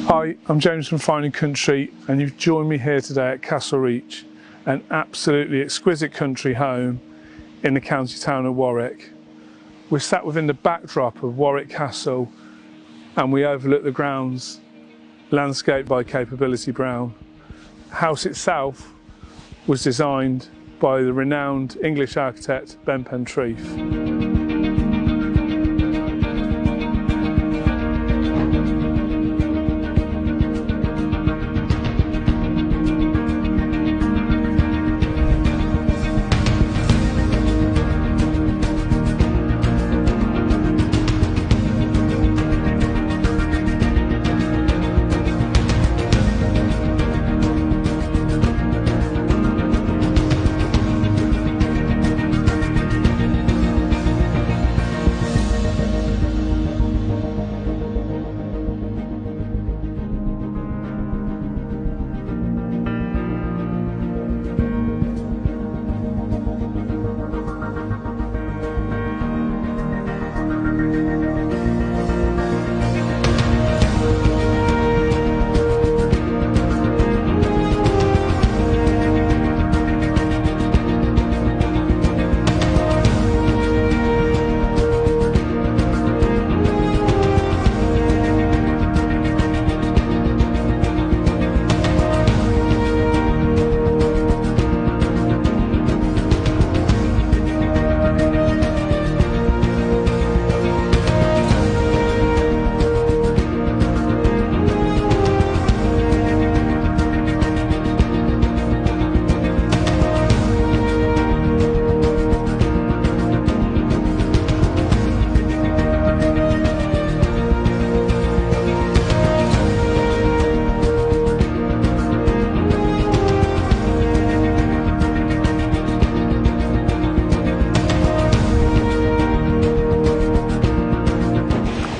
Hi, I'm James from Fine & Country, and you've joined me here today at Castle Reach, an absolutely exquisite country home in the county town of Warwick. We're sat within the backdrop of Warwick Castle and we overlook the grounds, landscaped by Capability Brown. The house itself was designed by the renowned English architect Ben Pentreath.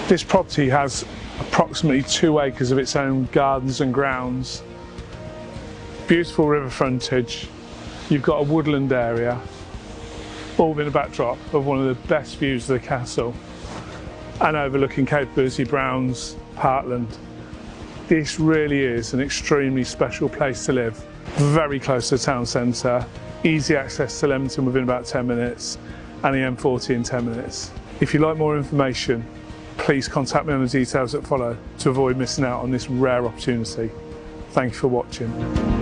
This property has approximately 2 acres of its own gardens and grounds, beautiful river frontage, you've got a woodland area, all within a backdrop of one of the best views of the castle and overlooking Capability Brown's parkland. This really is an extremely special place to live, very close to the town centre, easy access to Leamington within about 10 minutes and the M40 in 10 minutes. If you'd like more information, please contact me on the details that follow to avoid missing out on this rare opportunity. Thank you for watching.